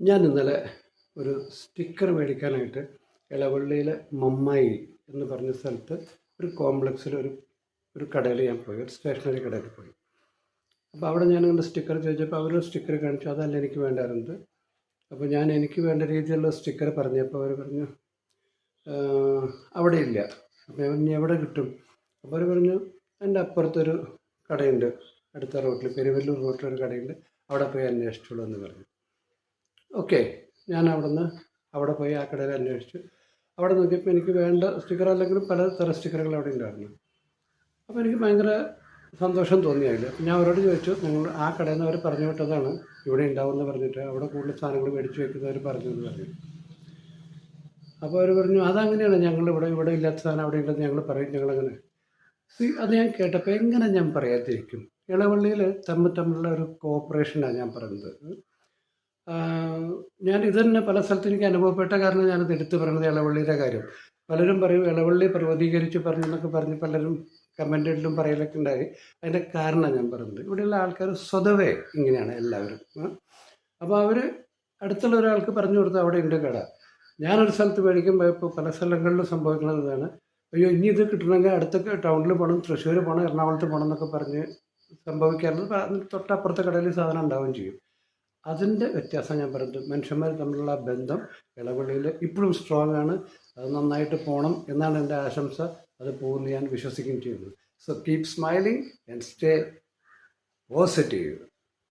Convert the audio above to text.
ഞാൻ ഇന്നലെ ഒരു സ്റ്റിക്കർ മേടിക്കാനായിട്ട് ഇളവള്ളിയിലെ മമ്മായി എന്ന് പറഞ്ഞ സ്ഥലത്ത് ഒരു കോംപ്ലക്സിൽ ഒരു കടയിൽ ഞാൻ പോയി, ഒരു സ്റ്റേഷനറി കടയിൽ പോയി. അപ്പോൾ അവിടെ ഞാനിങ്ങനെ സ്റ്റിക്കർ ചോദിച്ചപ്പോൾ അവരൊരു സ്റ്റിക്കർ കാണിച്ചു. അതല്ല എനിക്ക് വേണ്ടായിരുന്നത്. അപ്പോൾ ഞാൻ എനിക്ക് വേണ്ട രീതിയിലുള്ള സ്റ്റിക്കർ പറഞ്ഞപ്പോൾ അവർ പറഞ്ഞു അവിടെ ഇല്ല. അപ്പോൾ ഞാൻ പറഞ്ഞു എവിടെ കിട്ടും? അപ്പോൾ അവർ പറഞ്ഞു എൻ്റെ അപ്പുറത്തൊരു കടയുണ്ട്, അടുത്ത റോട്ടിൽ, പെരുവല്ലൂർ റോട്ടിലൊരു കടയുണ്ട്, അവിടെ പോയി അന്വേഷിച്ചോളൂ എന്ന് പറഞ്ഞു. ഓക്കെ, ഞാൻ അവിടെ പോയി ആ കടയിൽ അന്വേഷിച്ചു. അവിടെ നോക്കിയപ്പോൾ എനിക്ക് വേണ്ട സ്റ്റിക്കർ അല്ലെങ്കിലും പലതരം സ്റ്റിക്കറുകൾ അവിടെ ഉണ്ടായിരുന്നു. അപ്പോൾ എനിക്ക് ഭയങ്കര സന്തോഷം തോന്നിയായില്ല. ഞാൻ അവരോട് ചോദിച്ചു, നിങ്ങൾ ആ കടയിൽ നിന്ന് അവർ പറഞ്ഞു വിട്ടതാണ്, ഇവിടെ ഉണ്ടാവുമെന്ന് പറഞ്ഞിട്ട് അവിടെ കൂടുതൽ സാധനങ്ങൾ മേടിച്ച് വയ്ക്കുന്നവർ പറഞ്ഞു എന്ന് പറഞ്ഞു. അപ്പോൾ അവർ പറഞ്ഞു അതങ്ങനെയാണ്, ഇവിടെ ഇല്ലാത്ത സാധനം അവിടെ ഉണ്ടെന്ന് ഞങ്ങൾ പറയും, ഞങ്ങളങ്ങനെ. അത് ഞാൻ കേട്ടപ്പോൾ എങ്ങനെ ഞാൻ പറയാതിരിക്കും? ഇളവള്ളിയിൽ തമ്മിലുള്ള ഒരു കോപ്പറേഷനാണ് ഞാൻ പറയുന്നത്. ഞാൻ ഇത് തന്നെ പല സ്ഥലത്തും എനിക്ക് അനുഭവപ്പെട്ട കാരണം ഞാനത് എടുത്തു പറയുന്നത് ഇളവള്ളിയുടെ കാര്യം. പലരും പറയും ഇളവള്ളി പർവ്വതീകരിച്ച് പറഞ്ഞു എന്നൊക്കെ പറഞ്ഞ് പലരും കമൻറ്റിലും പറയലൊക്കെ ഉണ്ടായി. അതിൻ്റെ കാരണം ഞാൻ പറയുന്നത്, ഇവിടെയുള്ള ആൾക്കാർ സ്വതവേ ഇങ്ങനെയാണ് എല്ലാവരും. അപ്പോൾ അവർ അടുത്തുള്ള ഒരാൾക്ക് പറഞ്ഞു കൊടുത്തു അവിടെ ഉണ്ട് കട. ഞാനൊരു സ്ഥലത്ത് മേടിക്കുമ്പോൾ ഇപ്പോൾ പല സ്ഥലങ്ങളിലും സംഭവിക്കുന്നത് ഇതാണ്. അയ്യോ ഇനി ഇത് കിട്ടണമെങ്കിൽ അടുത്ത ടൗണിൽ പോകണം, തൃശ്ശൂർ പോകണം, എറണാകുളത്ത് പോകണം എന്നൊക്കെ പറഞ്ഞ് സംഭവിക്കാറുള്ളത്. തൊട്ടപ്പുറത്തെ കടയിൽ സാധനം ഉണ്ടാവുകയും ചെയ്യും. അതിൻ്റെ വ്യത്യാസം ഞാൻ പറയുന്നത്. മനുഷ്യന്മാർ തമ്മിലുള്ള ബന്ധം ഇളവള്ളിയിൽ ഇപ്പോഴും സ്ട്രോങ് ആണ്. അത് നന്നായിട്ട് പോകണം എന്നാണ് എൻ്റെ ആശംസ. അത് പോകുമെന്ന് ഞാൻ വിശ്വസിക്കുകയും ചെയ്യുന്നു. So keep smiling and stay positive.